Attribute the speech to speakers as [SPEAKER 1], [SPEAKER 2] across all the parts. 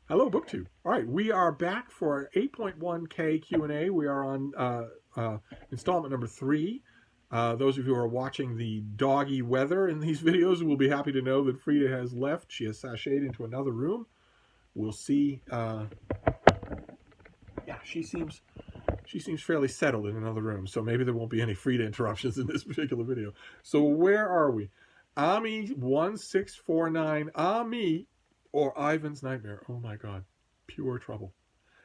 [SPEAKER 1] Hello, BookTube. All right, we are back for 8.1K Q&A. We are on installment number 3. Those of you who are watching the doggy weather in these videos will be happy to know that Frida has left. She has sashayed into another room. We'll see. Yeah, she seems fairly settled in another room, so maybe there won't be any Frida interruptions in this particular video. So where are we? Ami1649, Ami, or Ivan's Nightmare. Oh my god, pure trouble.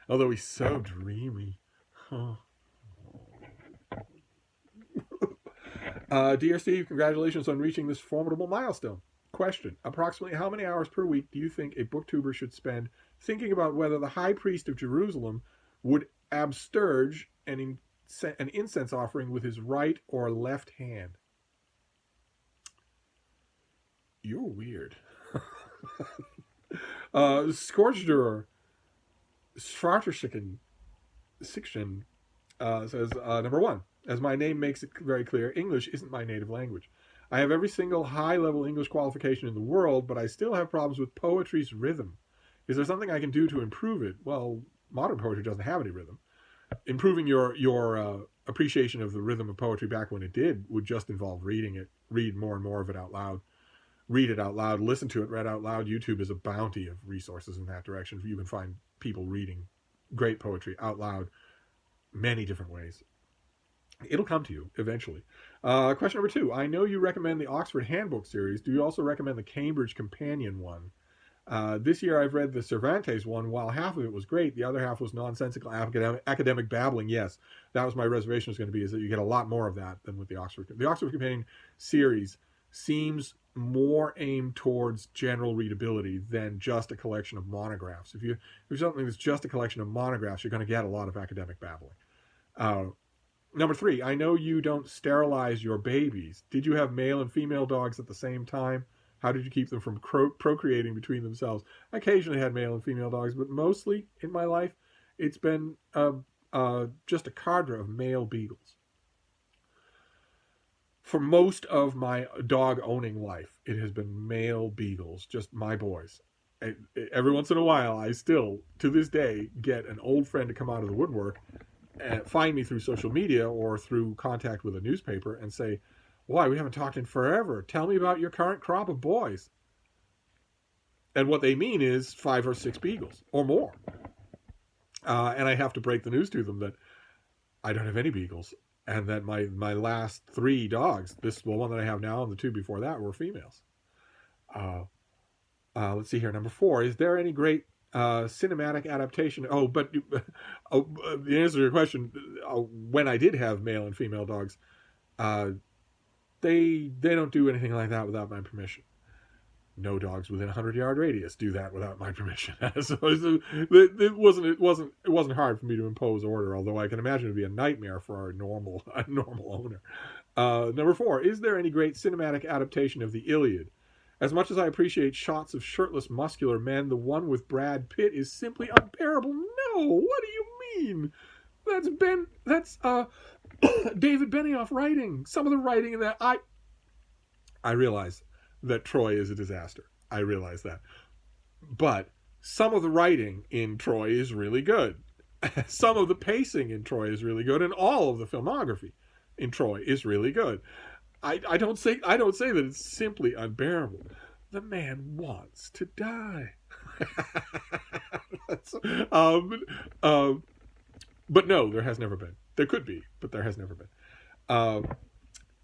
[SPEAKER 1] Although he's so dreamy. Huh. Dear Steve, congratulations on reaching this formidable milestone. Question: approximately how many hours per week do you think a booktuber should spend thinking about whether the high priest of Jerusalem would absterge an incense offering with his right or left hand? You're weird. Scorchdurr Schwarterschicken says, number one, as my name makes it very clear, English isn't my native language. I have every single high-level English qualification in the world, but I still have problems with poetry's rhythm. Is there something I can do to improve it? Well, modern poetry doesn't have any rhythm. Improving your appreciation of the rhythm of poetry back when it did would just involve reading it, read more and more of it out loud, read it out loud, listen to it read out loud. YouTube is a bounty of resources in that direction. You can find people reading great poetry out loud many different ways. It'll come to you eventually. Question number 2. I know you recommend the Oxford Handbook series. Do you also recommend the Cambridge Companion one? This year I've read the Cervantes one. While half of it was great, the other half was nonsensical academic babbling. Yes, that was my reservation was going to be, is that you get a lot more of that than with the Oxford. The Oxford Companion series seems more aimed towards general readability than just a collection of monographs. If there's something that's just a collection of monographs, you're going to get a lot of academic babbling. Number 3, I know you don't sterilize your babies. Did you have male and female dogs at the same time? How did you keep them from procreating between themselves? I occasionally had male and female dogs, but mostly in my life, it's been just a cadre of male beagles. For most of my dog owning life, it has been male beagles, just my boys. Every once in a while, I still, to this day, get an old friend to come out of the woodwork and find me through social media or through contact with a newspaper and say, why, we haven't talked in forever. Tell me about your current crop of boys. And what they mean is 5 or 6 beagles or more. And I have to break the news to them that I don't have any beagles and that my last 3 dogs, the one that I have now and the 2 before that, were females. Let's see here. Number 4, is there any great cinematic adaptation? The answer to your question, when I did have male and female dogs, they don't do anything like that without my permission. No dogs within 100-yard radius do that without my permission. So it wasn't hard for me to impose order, although I can imagine it'd be a nightmare for a normal owner. Number 4, is there any great cinematic adaptation of the Iliad? As much as I appreciate shots of shirtless, muscular men, the one with Brad Pitt is simply unbearable. No, what do you mean? That's David Benioff writing. Some of the writing in that, I realize that Troy is a disaster. I realize that. But some of the writing in Troy is really good. Some of the pacing in Troy is really good, and all of the filmography in Troy is really good. I don't say that it's simply unbearable. The man wants to die. But no, there has never been. There could be, but there has never been.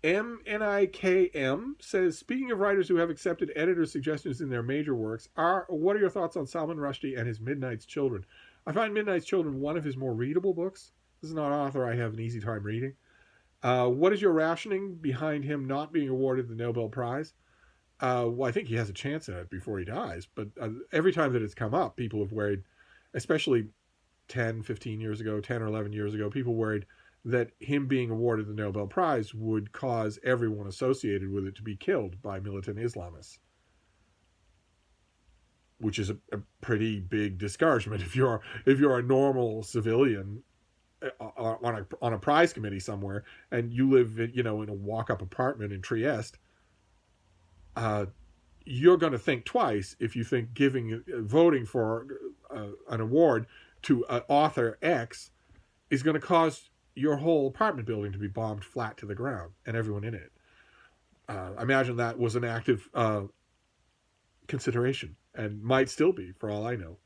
[SPEAKER 1] MNIKM says, speaking of writers who have accepted editors' suggestions in their major works, what are your thoughts on Salman Rushdie and his Midnight's Children? I find Midnight's Children one of his more readable books. This is not an author I have an easy time reading. What is your rationing behind him not being awarded the Nobel Prize? Well, I think he has a chance at it before he dies, but every time that it's come up, people have worried, especially 10 or 11 years ago, people worried that him being awarded the Nobel Prize would cause everyone associated with it to be killed by militant Islamists, which is a pretty big discouragement if you're a normal civilian on a prize committee somewhere and you live in a walk-up apartment in Trieste. You're going to think twice if you think voting for an award to author X is going to cause your whole apartment building to be bombed flat to the ground and everyone in it. Imagine that was an active consideration and might still be, for all I know.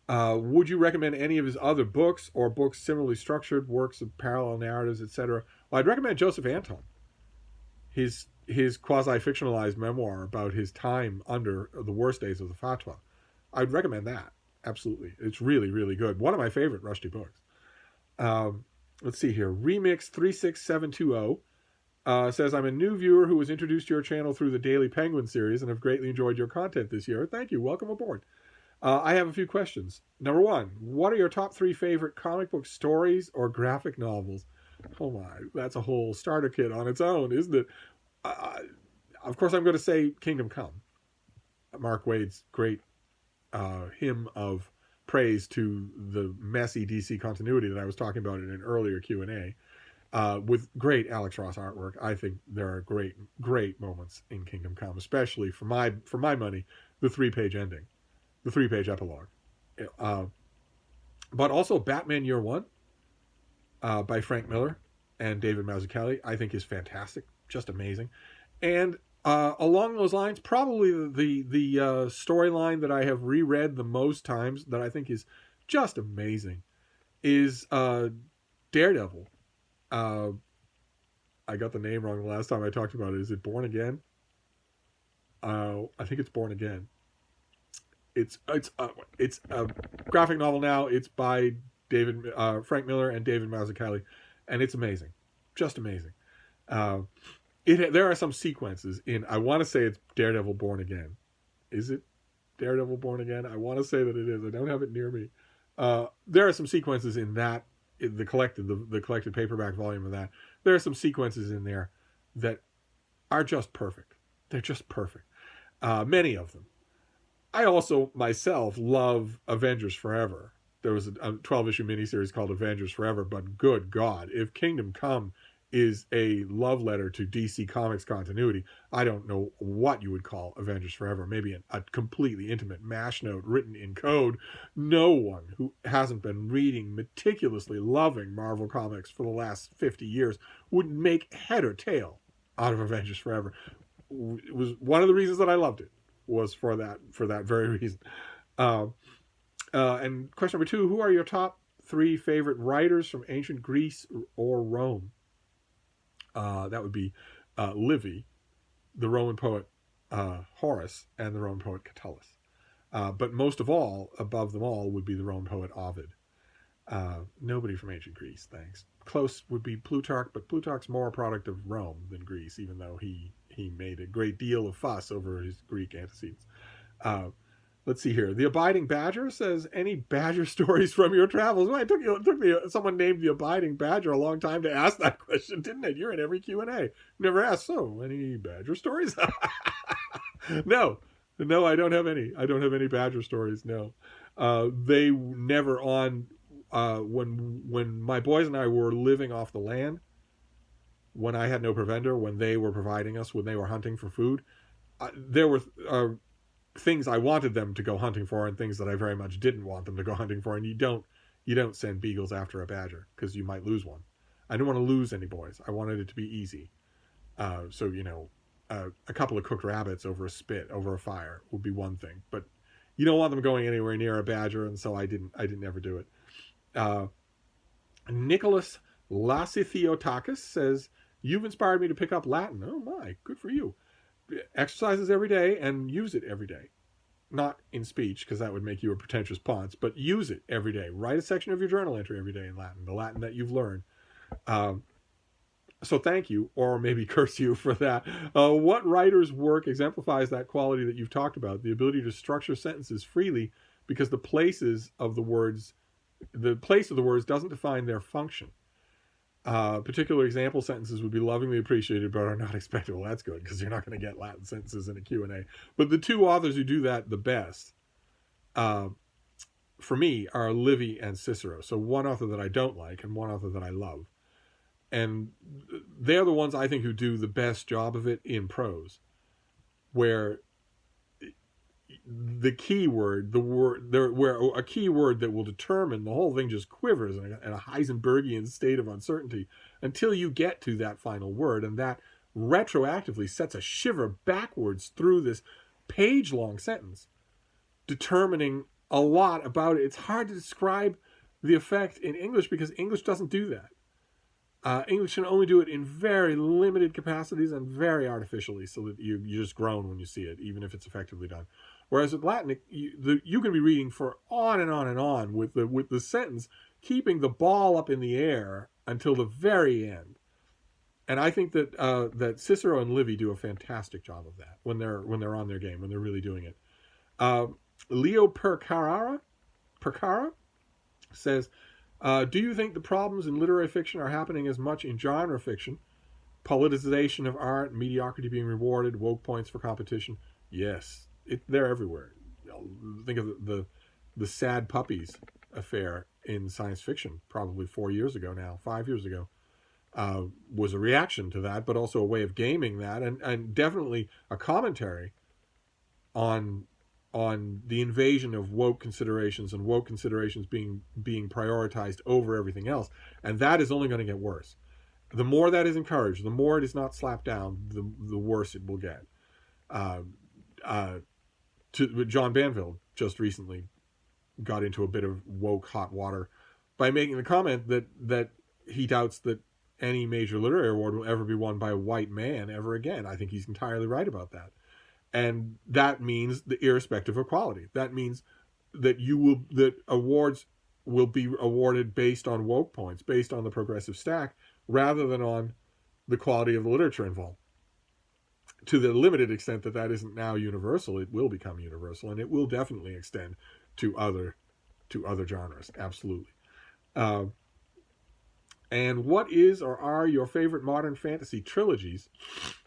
[SPEAKER 1] Would you recommend any of his other books or books similarly structured, works of parallel narratives, etc.? Well, I'd recommend Joseph Anton. His quasi-fictionalized memoir about his time under the worst days of the Fatwa. I'd recommend that. Absolutely. It's really, really good. One of my favorite Rushdie books. Let's see here. Remix 36720 says, I'm a new viewer who was introduced to your channel through the Daily Penguin series and have greatly enjoyed your content this year. Thank you. Welcome aboard. I have a few questions. Number one, what are your top 3 favorite comic book stories or graphic novels? Oh my, that's a whole starter kit on its own, isn't it? Of course, I'm going to say Kingdom Come. Mark Waid's great hymn of praise to the messy DC continuity that I was talking about in an earlier Q&A, with great Alex Ross artwork. I think there are great moments in Kingdom Come, especially for my money, the 3-page ending, the 3-page epilogue. But also Batman Year One by Frank Miller and David Mazzucchelli, I think is fantastic, just amazing. And along those lines, probably the storyline that I have reread the most times that I think is just amazing is Daredevil. I got the name wrong the last time I talked about it. Is it Born Again? I think it's Born Again. It's a graphic novel now. It's by Frank Miller and David Mazzucchelli, and it's amazing, just amazing. There are some sequences in. I want to say it's Daredevil Born Again. Is it Daredevil Born Again? I want to say that it is. I don't have it near me. There are some sequences in that, in the collected paperback volume of that. There are some sequences in there that are just perfect. They're just perfect. Many of them. I also, myself, love Avengers Forever. There was a 12-issue miniseries called Avengers Forever, but good God, if Kingdom Come is a love letter to DC Comics continuity, I don't know what you would call Avengers Forever. Maybe a completely intimate mash note written in code. No one who hasn't been reading, meticulously loving Marvel Comics for the last 50 years would make head or tail out of Avengers Forever. It was one of the reasons that I loved it, was for that very reason. And question number 2, who are your top 3 favorite writers from ancient Greece or Rome? That would be Livy, the Roman poet Horace, and the Roman poet Catullus. But most of all, above them all, would be the Roman poet Ovid. Nobody from ancient Greece, thanks. Close would be Plutarch, but Plutarch's more a product of Rome than Greece, even though he made a great deal of fuss over his Greek antecedents. Let's see here. The Abiding Badger says, any badger stories from your travels? Well, it took me someone named the Abiding Badger a long time to ask that question, didn't it? You're in every Q&A. Never asked, so any badger stories? No, I don't have any. I don't have any badger stories, no. They never on, when my boys and I were living off the land, when I had no provender, when they were providing us, when they were hunting for food, there were things I wanted them to go hunting for and things that I very much didn't want them to go hunting for. And you don't send beagles after a badger because you might lose one. I didn't want to lose any boys. I wanted it to be easy. So, a couple of cooked rabbits over a spit, over a fire would be one thing, but you don't want them going anywhere near a badger. And so I didn't ever do it. Nicholas Lasithiotakis says, you've inspired me to pick up Latin. Oh my, good for you. Exercises every day and use it every day. Not in speech, because that would make you a pretentious ponce, but use it every day. Write a section of your journal entry every day in Latin, the Latin that you've learned. So thank you, or maybe curse you for that. What writer's work exemplifies that quality that you've talked about, the ability to structure sentences freely because the place of the words doesn't define their function. Particular example sentences would be lovingly appreciated but are not expected. Well, that's good because you're not going to get Latin sentences in a Q&A. But the 2 authors who do that the best, for me, are Livy and Cicero. So one author that I don't like and one author that I love. And they're the ones I think who do the best job of it in prose, where the key word, the word there, where a key word that will determine the whole thing just quivers in a Heisenbergian state of uncertainty until you get to that final word, and that retroactively sets a shiver backwards through this page-long sentence, determining a lot about it. It's hard to describe the effect in English because English doesn't do that. English can only do it in very limited capacities and very artificially, so that you just groan when you see it, even if it's effectively done. Whereas with Latin, you can be reading for on and on and on with the sentence keeping the ball up in the air until the very end. And I think that that Cicero and Livy do a fantastic job of that when they're on their game, when they're really doing it. Leo Percara says, do you think the problems in literary fiction are happening as much in genre fiction? Politicization of art, mediocrity being rewarded, woke points for competition. Yes, they're everywhere. Think of the sad puppies affair in science fiction, probably 4 years ago now, 5 years ago, was a reaction to that, but also a way of gaming that, and definitely a commentary on the invasion of woke considerations and woke considerations being prioritized over everything else. And that is only going to get worse. The more that is encouraged, the more it is not slapped down, the worse it will get. John Banville just recently got into a bit of woke hot water by making the comment that he doubts that any major literary award will ever be won by a white man ever again. I think he's entirely right about that. And that means the irrespective of quality. That means that awards will be awarded based on woke points, based on the progressive stack, rather than on the quality of the literature involved. To the limited extent that isn't now universal, it will become universal, and it will definitely extend to other genres. Absolutely. And what is or are your favorite modern fantasy trilogies?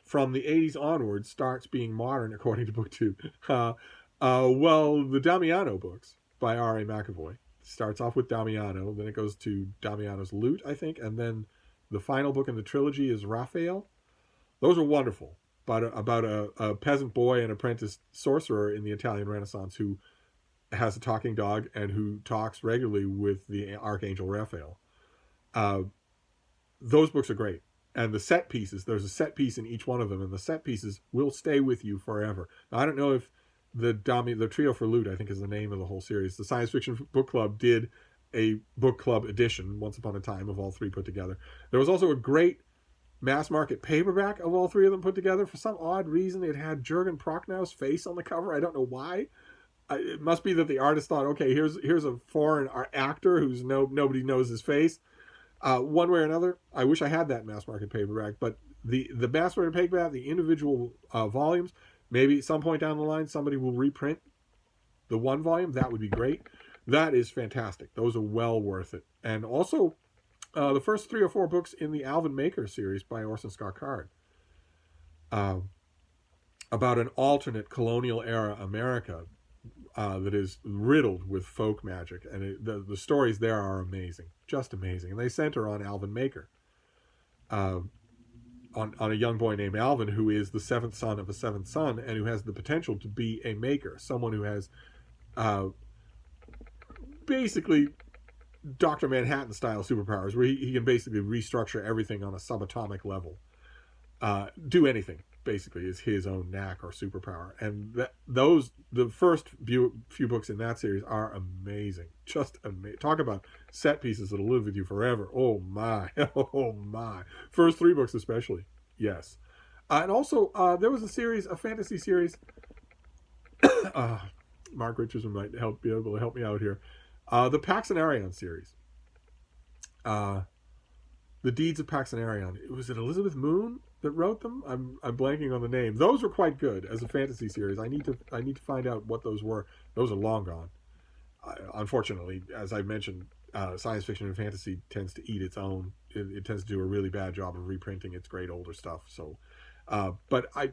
[SPEAKER 1] From the 80s onwards, starts being modern, according to book 2. Well, the Damiano books by R.A. McAvoy. Starts off with Damiano, then it goes to Damiano's Lute, I think, and then the final book in the trilogy is Raphael. Those are wonderful, about a peasant boy and apprentice sorcerer in the Italian Renaissance who has a talking dog and who talks regularly with the Archangel Raphael. Those books are great. And the set pieces, there's a set piece in each one of them, and the set pieces will stay with you forever. Now, I don't know if the Trio for Lute, I think, is the name of the whole series. The Science Fiction Book Club did a book club edition, once upon a time, of all three put together. There was also a great mass market paperback of all three of them put together. For some odd reason, it had Jürgen Prochnow's face on the cover. I don't know why. It must be that the artist thought, okay, here's a foreign actor who's nobody knows his face. One way or another, I wish I had that mass market paperback, but the mass market paperback, the individual volumes, maybe at some point down the line, somebody will reprint the one volume. That would be great. That is fantastic. Those are well worth it. And also, the first 3 or 4 books in the Alvin Maker series by Orson Scott Card, about an alternate colonial era America that is riddled with folk magic, and the stories there are amazing, just amazing. And they center on Alvin Maker, on a young boy named Alvin, who is the 7th son of a 7th son, and who has the potential to be a maker, someone who has basically Dr. Manhattan style superpowers, where he can basically restructure everything on a subatomic level. Do anything, basically, is his own knack or superpower. And the first few books in that series are amazing. Just amazing. Talk about set pieces that'll live with you forever. Oh my. Oh my. First 3 books especially. Yes. And also, there was a fantasy series. Mark Richardson might be able to help me out here. The Paxenarion series. The Deeds of Paxenarion. Was it Elizabeth Moon that wrote them? I'm blanking on the name. Those were quite good as a fantasy series. I need to find out what those were. Those are long gone. Unfortunately, as I mentioned, science fiction and fantasy tends to eat its own. It tends to do a really bad job of reprinting its great older stuff. So, but I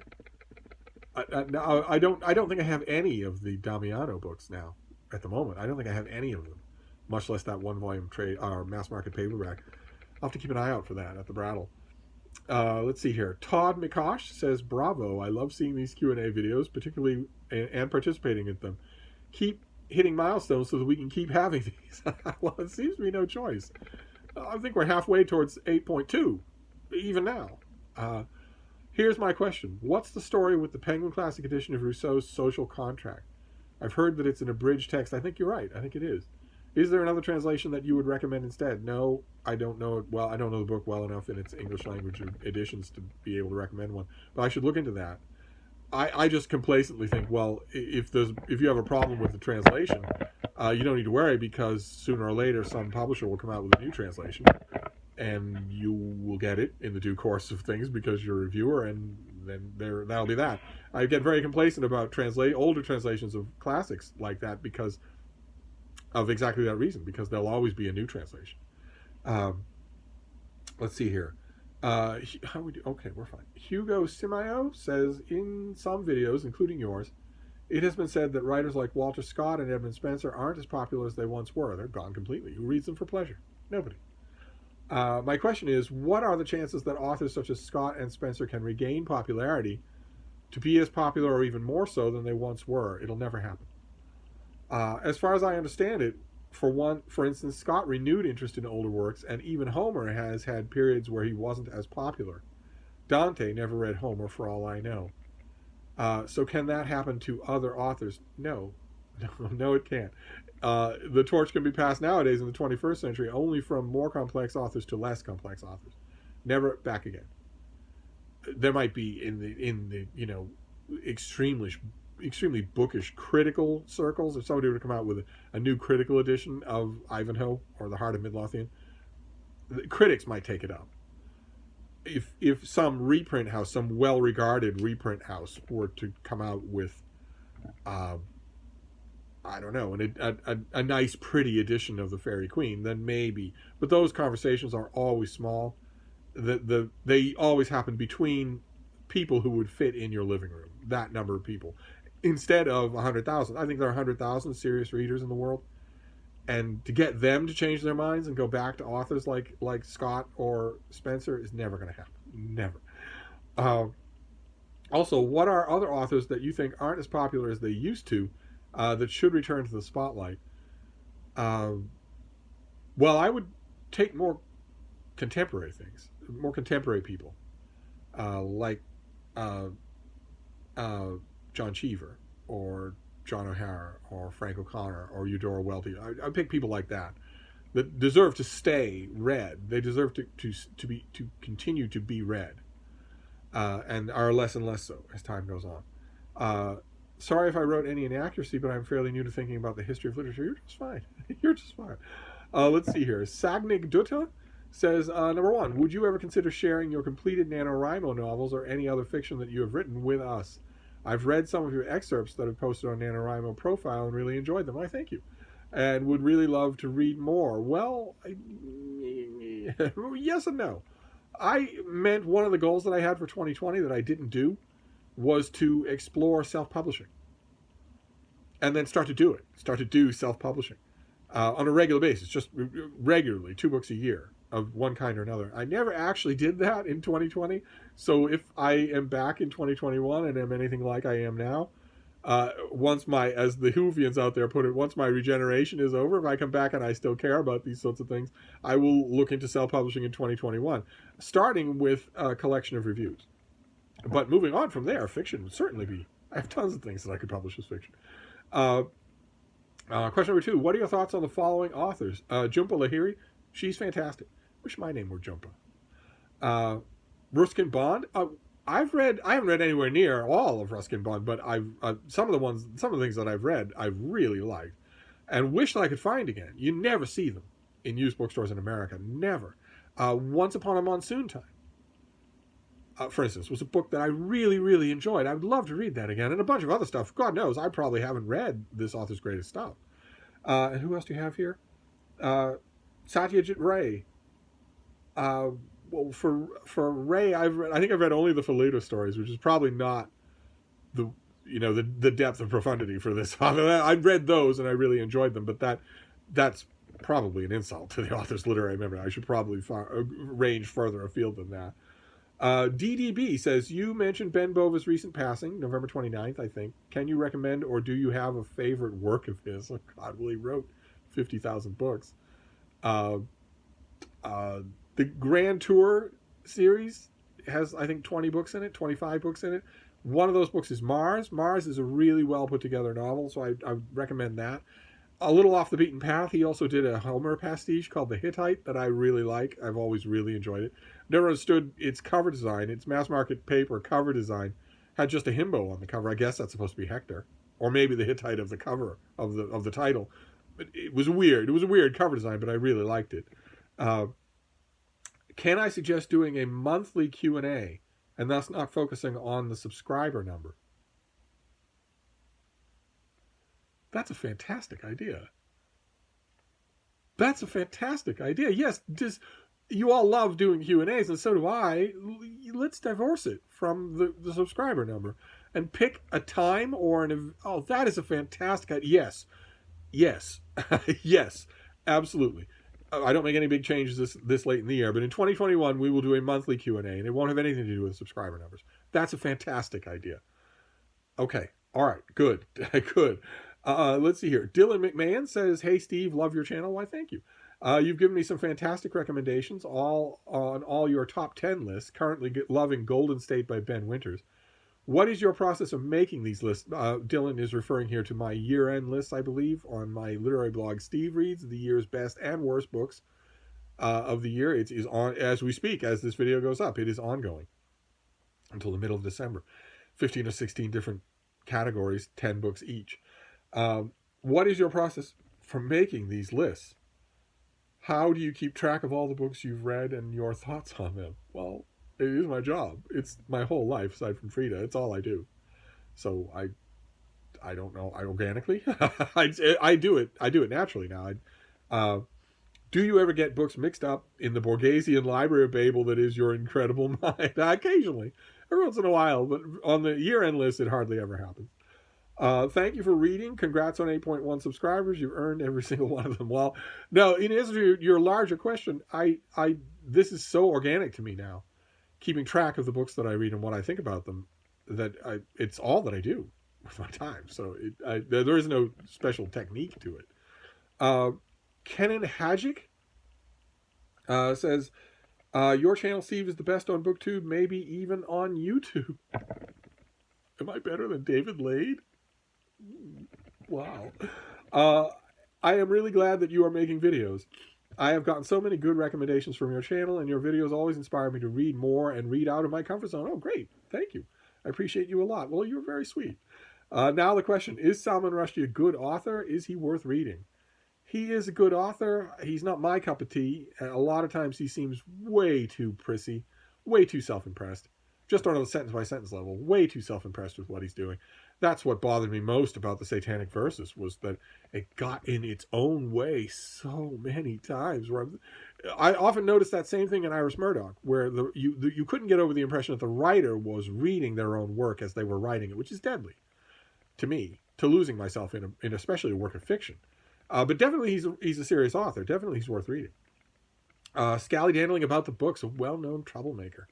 [SPEAKER 1] don't think I have any of the Damiano books now at the moment. I don't think I have any of them, much less that 1-volume trade or mass market paperback. I'll have to keep an eye out for that at the Brattle. Let's see here. Todd McCosh says, bravo, I love seeing these Q&A videos, particularly and participating in them. Keep hitting milestones so that we can keep having these. Well, it seems to be no choice. I think we're halfway towards 8.2, even now. Here's my question. What's the story with the Penguin Classic edition of Rousseau's Social Contract? I've heard that it's an abridged text. I think you're right. I think it is. Is there another translation that you would recommend instead? No, I don't know it well. I don't know the book well enough in its English language editions to be able to recommend one. But I should look into that. I just complacently think, well, if you have a problem with the translation, you don't need to worry, because sooner or later some publisher will come out with a new translation, and you will get it in the due course of things because you're a reviewer, and then that'll be that. I get very complacent about older translations of classics like that because of exactly that reason, because there'll always be a new translation. Let's see here. How we do? Okay, we're fine. Hugo Simao says, in some videos, including yours, it has been said that writers like Walter Scott and Edmund Spenser aren't as popular as they once were. They're gone completely. Who reads them for pleasure? Nobody. My question is, what are the chances that authors such as Scott and Spenser can regain popularity to be as popular or even more so than they once were? It'll never happen. As far as I understand it, for instance, Scott renewed interest in older works, and even Homer has had periods where he wasn't as popular. Dante never read Homer, for all I know. So can that happen to other authors? No. No, it can't. The torch can be passed nowadays in the 21st century only from more complex authors to less complex authors. Never back again. There might be in the extremely bookish critical circles, if somebody were to come out with a new critical edition of Ivanhoe or The Heart of Midlothian, the critics might take it up. If some reprint house, some well-regarded reprint house, were to come out with I don't know, a nice, pretty edition of the Fairy Queen, then maybe. But those conversations are always small. They always happen between people who would fit in your living room, that number of people, instead of 100,000. I think there are 100,000 serious readers in the world, and to get them to change their minds and go back to authors like Scott or Spenser is never going to happen. Never. Also, what are other authors that you think aren't as popular as they used to, that should return to the spotlight? Well, I would take more contemporary things, more contemporary people, like John Cheever or John O'Hara or Frank O'Connor or Eudora Welty. I'd pick people like that deserve to stay read. They deserve to continue to be read, and are less and less so as time goes on. Sorry if I wrote any inaccuracy, but I'm fairly new to thinking about the history of literature. You're just fine. You're just fine. Let's see here. Sagnik Dutta says, number one, would you ever consider sharing your completed NaNoWriMo novels or any other fiction that you have written with us? I've read some of your excerpts that have posted on NaNoWriMo profile and really enjoyed them. I thank you. And would really love to read more. Well, yes and no. I meant one of the goals that I had for 2020 that I didn't do was to explore self-publishing. And then start to do it. Start to do self-publishing on a regular basis, just regularly, 2 books a year of one kind or another. I never actually did that in 2020. So if I am back in 2021 and am anything like I am now, once my, as the Whovians out there put it, once my regeneration is over, if I come back and I still care about these sorts of things, I will look into self-publishing in 2021, starting with a collection of reviews. But moving on from there, fiction would certainly be. I have tons of things that I could publish as fiction. Question number 2. What are your thoughts on the following authors? Jhumpa Lahiri, she's fantastic. Wish my name were Jhumpa. Ruskin Bond. I haven't read anywhere near all of Ruskin Bond, but some of the things that I've read, I've really liked, and wish that I could find again. You never see them in used bookstores in America. Never. Once Upon a Monsoon Time, for instance, was a book that I really, really enjoyed. I would love to read that again, and a bunch of other stuff. God knows, I probably haven't read this author's greatest stuff. And who else do you have here? Satyajit Ray. Well, for Ray, I think I've read only the Fellino stories, which is probably not the depth of profundity for this author. I've read those and I really enjoyed them, but that's probably an insult to the author's literary memory. I should probably range further afield than that. DDB says, you mentioned Ben Bova's recent passing, November 29th, I think. Can you recommend or do you have a favorite work of his? Oh, God, well, he wrote 50,000 books. Uh, the Grand Tour series has, I think, 20 books in it, 25 books in it. One of those books is Mars. Mars is a really well put together novel, so I recommend that. A little off the beaten path, he also did a Homer pastiche called The Hittite that I really like. I've always really enjoyed it. Never understood its cover design. Its mass market paper cover design had just a himbo on the cover. I guess that's supposed to be Hector, or maybe the Hittite of the cover of the title. But it was weird. It was a weird cover design, but I really liked it. Can I suggest doing a monthly Q&A and thus not focusing on the subscriber number? That's a fantastic idea. That's a fantastic idea. Yes, you all love doing Q&As, and so do I. Let's divorce it from the subscriber number and pick a time or an... Oh, that is a fantastic idea. Yes. Yes. Yes. Absolutely. I don't make any big changes this late in the year, but in 2021, we will do a monthly Q&A, and it won't have anything to do with subscriber numbers. That's a fantastic idea. Okay. All right. Good. Good. Let's see here. Dylan McMahon says, hey, Steve, love your channel. Why, thank you. You've given me some fantastic recommendations, all on all your top 10 lists. Currently loving Golden State by Ben Winters. What is your process of making these lists? Dylan is referring here to my year-end lists, I believe, on my literary blog. Steve reads the year's best and worst books of the year. It is on as we speak, as this video goes up. It is ongoing until the middle of December. 15 or 16 different categories, 10 books each. What is your process for making these lists? How do you keep track of all the books you've read and your thoughts on them? Well, it is my job. It's my whole life, aside from Frida. It's all I do. So I don't know. I organically, I do it. I do it naturally now. Do you ever get books mixed up in the Borgesian library of Babel that is your incredible mind? Occasionally, every once in a while, but on the year-end list, it hardly ever happens. Thank you for reading. Congrats on 8.1 subscribers. You've earned every single one of them. Well, no, in answer to your larger question, this is so organic to me now, keeping track of the books that I read and what I think about them, that it's all that I do with my time. So there is no special technique to it. Kenan Hajic says, your channel, Steve, is the best on BookTube, maybe even on YouTube. Am I better than David Lade? Wow. I am really glad that you are making videos. I have gotten so many good recommendations from your channel, and your videos always inspire me to read more and read out of my comfort zone. Oh, great. Thank you. I appreciate you a lot. Well, you're very sweet. Now the question, is Salman Rushdie a good author? Is he worth reading? He is a good author. He's not my cup of tea. A lot of times he seems way too prissy, way too self-impressed. Just on a sentence-by-sentence level, way too self-impressed with what he's doing. That's what bothered me most about the Satanic Verses, was that it got in its own way so many times. Where I often noticed that same thing in Iris Murdoch, where you couldn't get over the impression that the writer was reading their own work as they were writing it, which is deadly to me, to losing myself in especially a work of fiction. But definitely he's a serious author. Definitely he's worth reading. Scally-dandling about the books, a well-known troublemaker.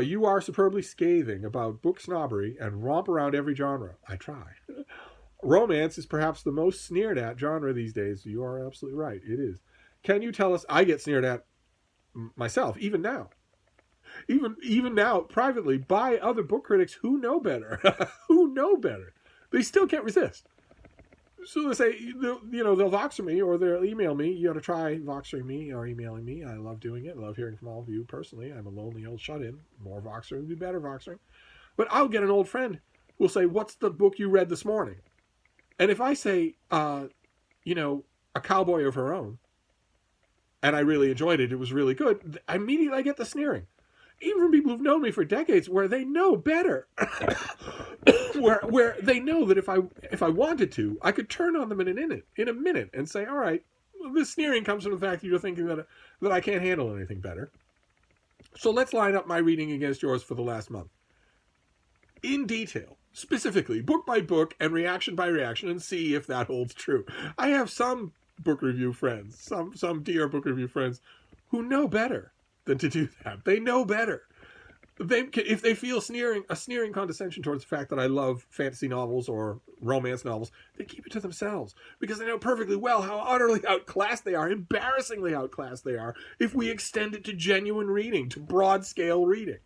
[SPEAKER 1] You are superbly scathing about book snobbery and romp around every genre. I try. Romance is perhaps the most sneered at genre these days. You are absolutely right. It is. Can you tell us? I get sneered at myself, even now. Even now, privately, by other book critics who know better. Who know better. They still can't resist. So they say, they'll Voxer me or they'll email me. You ought to try Voxering me or emailing me. I love doing it. I love hearing from all of you personally. I'm a lonely old shut-in. More Voxering would be better Voxering. But I'll get an old friend who'll say, what's the book you read this morning? And if I say, A Cowboy of Her Own, and I really enjoyed it, it was really good, immediately I get the sneering. Even from people who've known me for decades, where they know better. where they know that if I wanted to, I could turn on them in a minute and say, all right, well, this sneering comes from the fact that you're thinking that I can't handle anything better. So let's line up my reading against yours for the last month. In detail, specifically, book by book and reaction by reaction, and see if that holds true. I have some book review friends, some dear book review friends, who know better than to do that. They know better. if they feel a sneering condescension towards the fact that I love fantasy novels or romance novels, they keep it to themselves because they know perfectly well how utterly outclassed they are, embarrassingly outclassed they are, if we extend it to genuine reading, to broad scale reading.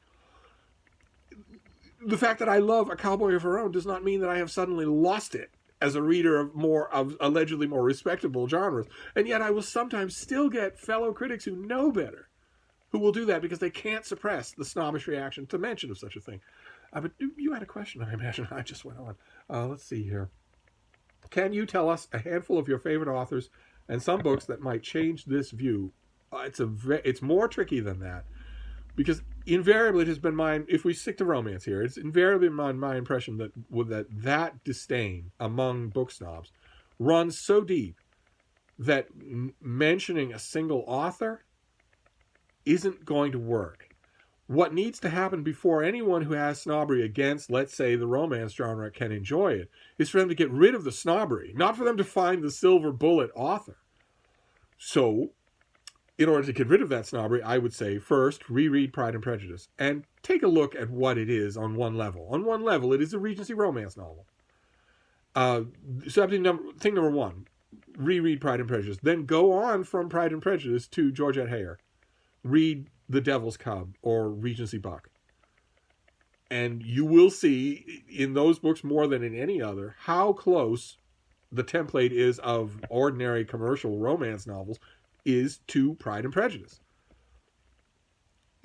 [SPEAKER 1] The fact that I love A Cowboy of Her Own does not mean that I have suddenly lost it as a reader of allegedly more respectable genres, and yet I will sometimes still get fellow critics who know better, who will do that because they can't suppress the snobbish reaction to mention of such a thing. But you had a question, I imagine. I just went on. Let's see here. Can you tell us a handful of your favorite authors and some books that might change this view? It's more tricky than that, because invariably it has been mine. If we stick to romance here, it's invariably my impression that disdain among book snobs runs so deep that mentioning a single author isn't going to work. What needs to happen before anyone who has snobbery against, let's say, the romance genre can enjoy it, is for them to get rid of the snobbery, not for them to find the silver bullet author. So, in order to get rid of that snobbery, I would say, first, reread Pride and Prejudice and take a look at what it is on one level. On one level, it is a Regency romance novel. So thing number one, reread Pride and Prejudice. Then go on from Pride and Prejudice to Georgette Heyer. Read The Devil's Cub or Regency Buck. And you will see in those books more than in any other how close the template is of ordinary commercial romance novels is to Pride and Prejudice.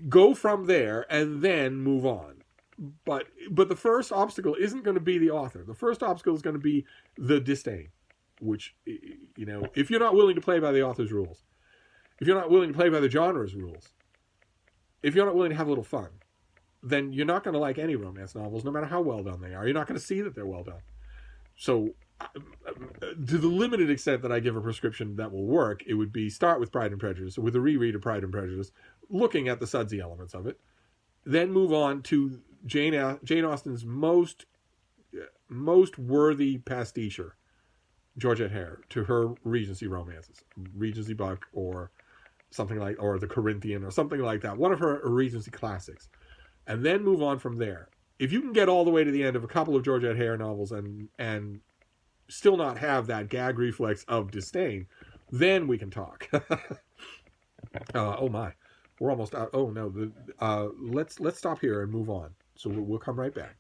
[SPEAKER 1] Go from there and then move on. But the first obstacle isn't going to be the author. The first obstacle is going to be the disdain, which, if you're not willing to play by the author's rules, if you're not willing to play by the genre's rules, if you're not willing to have a little fun, then you're not going to like any romance novels, no matter how well done they are. You're not going to see that they're well done. So, to the limited extent that I give a prescription that will work, it would be start with Pride and Prejudice, with a reread of Pride and Prejudice, looking at the sudsy elements of it, then move on to Jane Austen's most worthy pasticher, Georgette Heyer, to her Regency romances, Regency Buck or something like, or The Corinthian or something like that, one of her Regency classics, and then move on from there. If you can get all the way to the end of a couple of Georgette Heyer novels and still not have that gag reflex of disdain, then we can talk. Oh my, we're almost out. Oh no, let's stop here and move on. So we'll come right back.